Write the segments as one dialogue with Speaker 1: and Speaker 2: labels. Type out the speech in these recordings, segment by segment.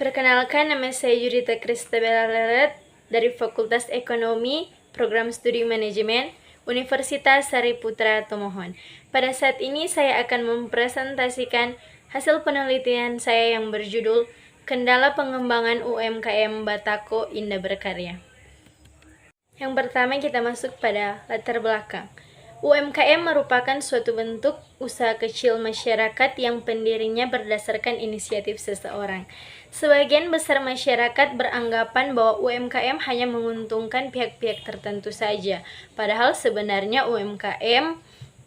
Speaker 1: Perkenalkan, nama saya Judita Kristabella Lelet dari Fakultas Ekonomi, Program Studi Manajemen, Universitas Sariputra Tomohon. Pada saat ini saya akan mempresentasikan hasil penelitian saya yang berjudul Kendala Pengembangan UMKM Batako Indah Berkarya. Yang pertama kita masuk pada latar belakang. UMKM merupakan suatu bentuk usaha kecil masyarakat yang pendirinya berdasarkan inisiatif seseorang. Sebagian besar masyarakat beranggapan bahwa UMKM hanya menguntungkan pihak-pihak tertentu saja, padahal sebenarnya UMKM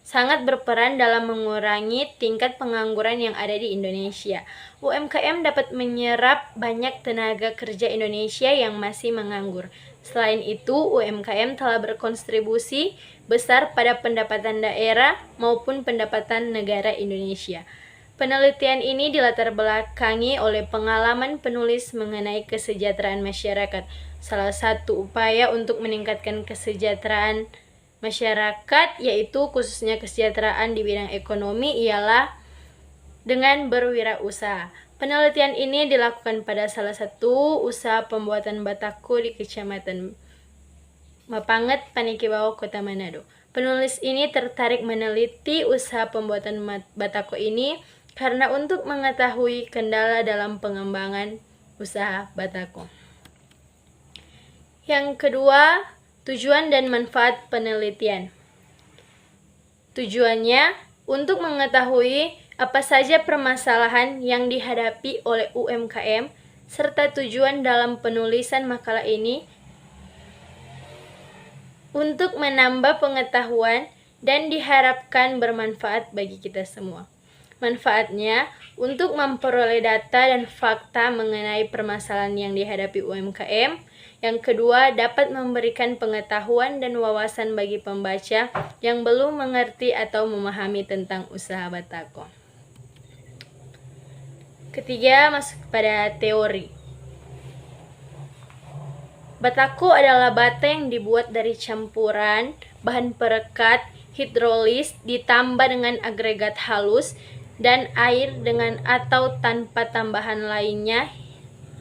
Speaker 1: sangat berperan dalam mengurangi tingkat pengangguran yang ada di Indonesia. UMKM dapat menyerap banyak tenaga kerja Indonesia yang masih menganggur. Selain itu, UMKM telah berkontribusi besar pada pendapatan daerah maupun pendapatan negara Indonesia. Penelitian ini dilatar belakangi oleh pengalaman penulis mengenai kesejahteraan masyarakat. Salah satu upaya untuk meningkatkan kesejahteraan masyarakat, yaitu khususnya kesejahteraan di bidang ekonomi, ialah dengan berwirausaha. Penelitian ini dilakukan pada salah satu usaha pembuatan batako di Kecamatan Mapanget, Panikibawa, Kota Manado. Penulis ini tertarik meneliti usaha pembuatan batako ini karena untuk mengetahui kendala dalam pengembangan usaha batako. Yang kedua, tujuan dan manfaat penelitian. Tujuannya untuk mengetahui apa saja permasalahan yang dihadapi oleh UMKM, serta tujuan dalam penulisan makalah ini untuk menambah pengetahuan dan diharapkan bermanfaat bagi kita semua. Manfaatnya untuk memperoleh data dan fakta mengenai permasalahan yang dihadapi UMKM. Yang kedua, dapat memberikan pengetahuan dan wawasan bagi pembaca yang belum mengerti atau memahami tentang usaha batako. Ketiga, masuk pada teori. Batako adalah bata yang dibuat dari campuran bahan perekat hidrolis ditambah dengan agregat halus dan air dengan atau tanpa tambahan lainnya,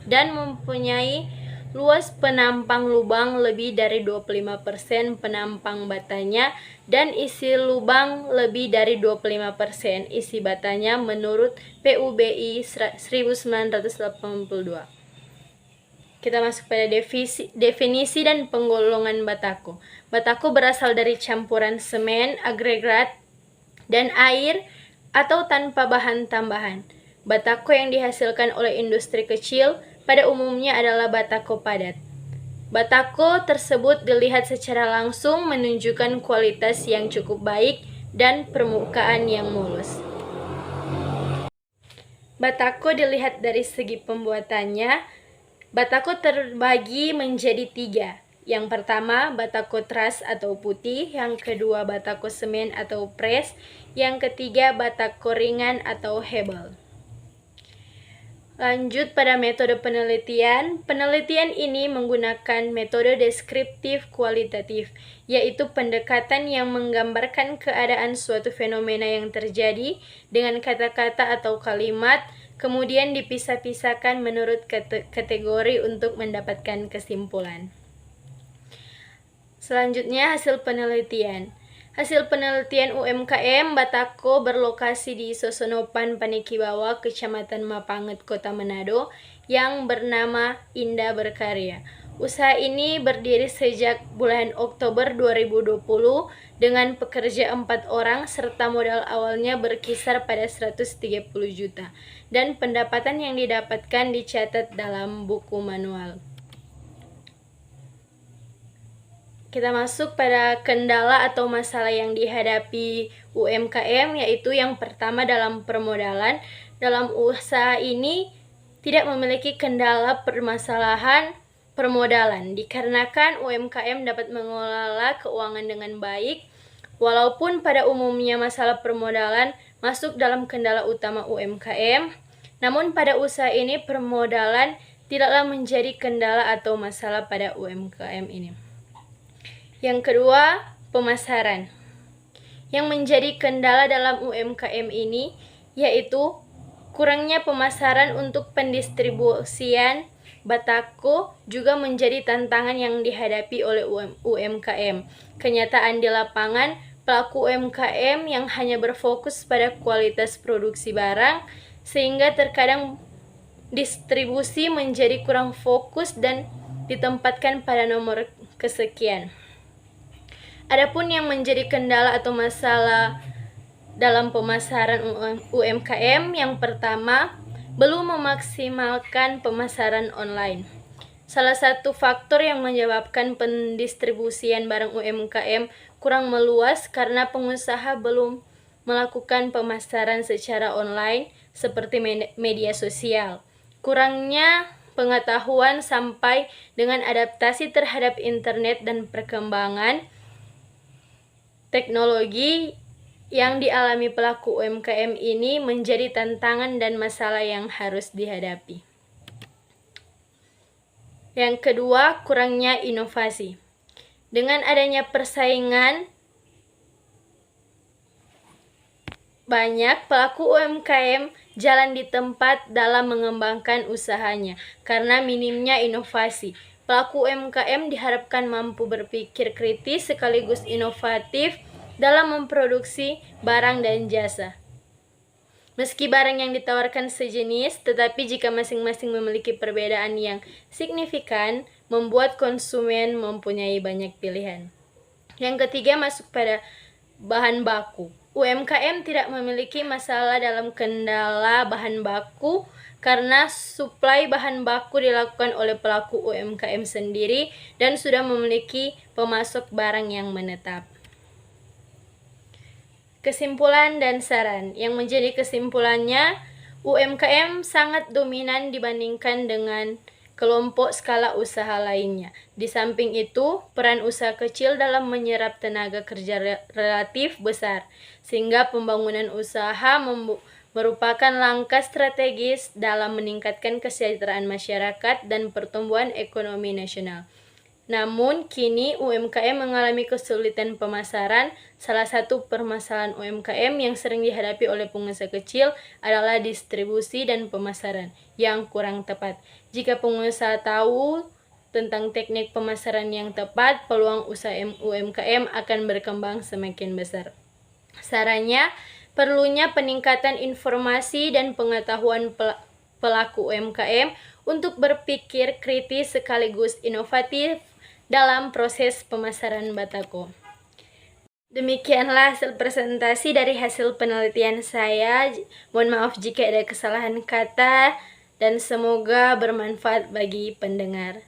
Speaker 1: dan mempunyai luas penampang lubang lebih dari 25% penampang batanya dan isi lubang lebih dari 25% isi batanya menurut PUBI 1982. Kita masuk pada definisi dan penggolongan batako. Batako berasal dari campuran semen, agregat, dan air atau tanpa bahan tambahan. Batako yang dihasilkan oleh industri kecil pada umumnya adalah batako padat. Batako tersebut dilihat secara langsung menunjukkan kualitas yang cukup baik dan permukaan yang mulus. Batako dilihat dari segi pembuatannya. Batako terbagi menjadi 3. Yang pertama, batako teras atau putih. Yang kedua, batako semen atau press. Yang ketiga, batako ringan atau hebel. Lanjut pada metode penelitian. Penelitian ini menggunakan metode deskriptif kualitatif, yaitu pendekatan yang menggambarkan keadaan suatu fenomena yang terjadi dengan kata-kata atau kalimat, kemudian dipisah-pisahkan menurut kategori untuk mendapatkan kesimpulan. Selanjutnya, hasil penelitian. Hasil penelitian UMKM Batako berlokasi di Sosonopan, Panikibawa, Kecamatan Mapanget, Kota Manado, yang bernama Indah Berkarya. Usaha ini berdiri sejak bulan Oktober 2020 dengan pekerja 4 orang serta modal awalnya berkisar pada 130 juta dan pendapatan yang didapatkan dicatat dalam buku manual. Kita masuk pada kendala atau masalah yang dihadapi UMKM, yaitu yang pertama dalam permodalan. Dalam usaha ini tidak memiliki kendala permasalahan permodalan, dikarenakan UMKM dapat mengelola keuangan dengan baik. Walaupun pada umumnya masalah permodalan masuk dalam kendala utama UMKM, namun pada usaha ini permodalan tidaklah menjadi kendala atau masalah pada UMKM ini. Yang kedua, pemasaran. Yang menjadi kendala dalam UMKM ini yaitu Kurangnya pemasaran untuk pendistribusian batako juga menjadi tantangan yang dihadapi oleh UMKM. Kenyataan di lapangan, pelaku UMKM yang hanya berfokus pada kualitas produksi barang, sehingga terkadang distribusi menjadi kurang fokus dan ditempatkan pada nomor kesekian. Adapun yang menjadi kendala atau masalah dalam pemasaran UMKM, yang pertama, belum memaksimalkan pemasaran online. Salah satu faktor yang menyebabkan pendistribusian barang UMKM kurang meluas karena pengusaha belum melakukan pemasaran secara online seperti media sosial. Kurangnya pengetahuan sampai dengan adaptasi terhadap internet dan perkembangan teknologi yang dialami pelaku UMKM ini menjadi tantangan dan masalah yang harus dihadapi. Yang kedua, kurangnya inovasi. Dengan adanya persaingan, banyak pelaku UMKM jalan di tempat dalam mengembangkan usahanya karena minimnya inovasi. Pelaku UMKM diharapkan mampu berpikir kritis sekaligus inovatif dalam memproduksi barang dan jasa. Meski barang yang ditawarkan sejenis, tetapi jika masing-masing memiliki perbedaan yang signifikan, membuat konsumen mempunyai banyak pilihan. Yang ketiga, masuk pada bahan baku. UMKM tidak memiliki masalah dalam kendala bahan baku karena suplai bahan baku dilakukan oleh pelaku UMKM sendiri dan sudah memiliki pemasok barang yang menetap. Kesimpulan dan saran. Yang menjadi kesimpulannya, UMKM sangat dominan dibandingkan dengan kelompok skala usaha lainnya. Di samping itu, peran usaha kecil dalam menyerap tenaga kerja relatif besar, sehingga pembangunan usaha merupakan langkah strategis dalam meningkatkan kesejahteraan masyarakat dan pertumbuhan ekonomi nasional. Namun, kini UMKM mengalami kesulitan pemasaran. Salah satu permasalahan UMKM yang sering dihadapi oleh pengusaha kecil adalah distribusi dan pemasaran yang kurang tepat. Jika pengusaha tahu tentang teknik pemasaran yang tepat, peluang usaha UMKM akan berkembang semakin besar. Sarannya, perlunya peningkatan informasi dan pengetahuan pelaku UMKM untuk berpikir kritis sekaligus inovatif dalam proses pemasaran batako. Demikianlah hasil presentasi dari hasil penelitian saya. Mohon maaf jika ada kesalahan kata dan semoga bermanfaat bagi pendengar.